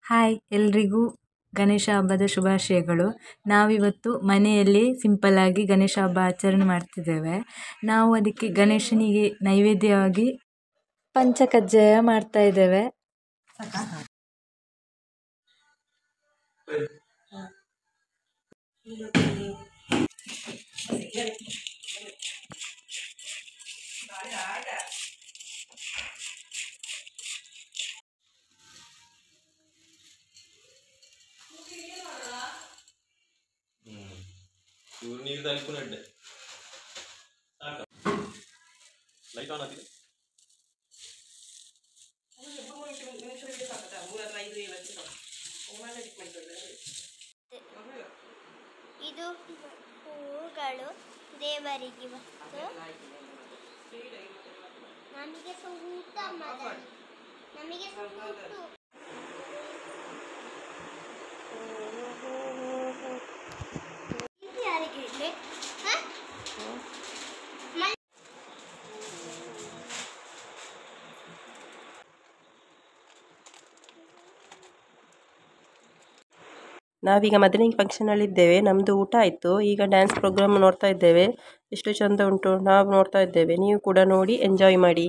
Hi ಎಲ್ರಿಗೂ ಗಣೇಶ ಹಬ್ಬದ ಶುಭಾಶಯಗಳು. ನಾವಿವತ್ತು ಮನೆಯಲ್ಲಿ ಸಿಂಪಲ್ಲಾಗಿ ಗಣೇಶ ಹಬ್ಬ ಆಚರಣೆ ಮಾಡ್ತಿದ್ದೇವೆ. ನಾವು ಅದಕ್ಕೆ ಗಣೇಶನಿಗೆ ನೈವೇದ್ಯವಾಗಿ ಪಂಚಕಜ್ಜಾಯ ಮಾಡ್ತಾ ಇದ್ದೇವೆ. ನೀರು ತಲುಪುನಡ್ಡೆ ಲೈಟ್ ಆನ್ ಆಗಿದೆ. ಇದು ಹೂಗಳು ದೇವರಿಗೆ ಮತ್ತು ನಮಗೆ ಊಟ ನಮಗೆ ಯಾರಿಗೆ ನಾವೀಗ ಮದನಿಂಗ್ ಫಂಕ್ಷನಲ್ಲಿ ಇದ್ದೇವೆ. ನಮ್ಮದು ಊಟ ಆಯಿತು. ಈಗ ಡ್ಯಾನ್ಸ್ ಪ್ರೋಗ್ರಾಮ್ ನೋಡ್ತಾ ಇದ್ದೇವೆ. ಎಷ್ಟು ಚಂದ ಉಂಟು, ನಾವು ನೋಡ್ತಾ ಇದ್ದೇವೆ. ನೀವು ಕೂಡ ನೋಡಿ ಎಂಜಾಯ್ ಮಾಡಿ.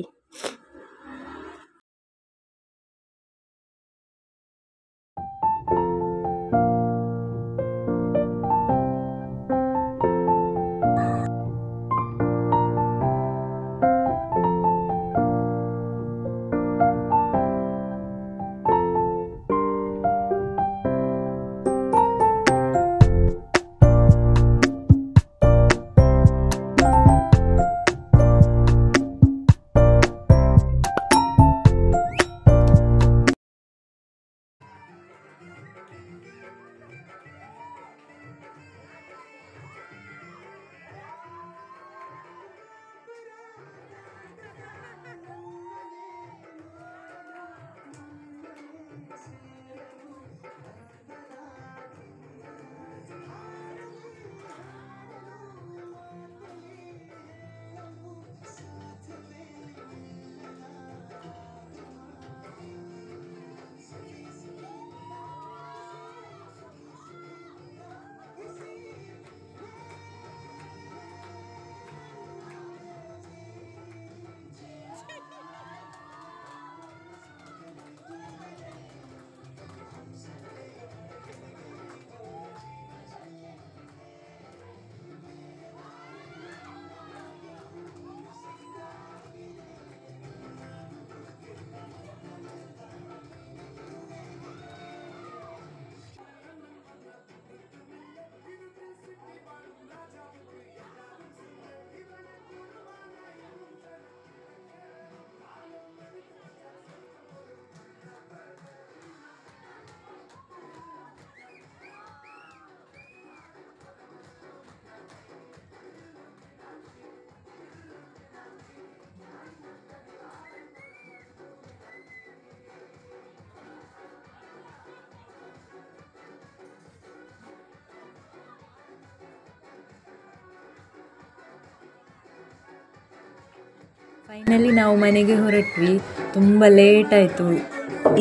ಫೈನಲಿ ನಾವು ಮನೆಗೆ ಹೊರಟ್ವಿ. ತುಂಬ ಲೇಟ್ ಆಯಿತು.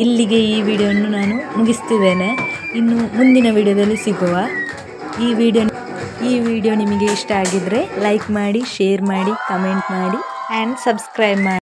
ಇಲ್ಲಿಗೆ ಈ ವಿಡಿಯೋವನ್ನು ನಾನು ಮುಗಿಸ್ತಿದ್ದೇನೆ. ಇನ್ನು ಮುಂದಿನ ವಿಡಿಯೋದಲ್ಲಿ ಸಿಗುವ. ಈ ವಿಡಿಯೋ ನಿಮಗೆ ಇಷ್ಟ ಆಗಿದ್ದರೆ ಲೈಕ್ ಮಾಡಿ, ಶೇರ್ ಮಾಡಿ, ಕಮೆಂಟ್ ಮಾಡಿ ಆ್ಯಂಡ್ ಸಬ್ಸ್ಕ್ರೈಬ್ ಮಾಡಿ.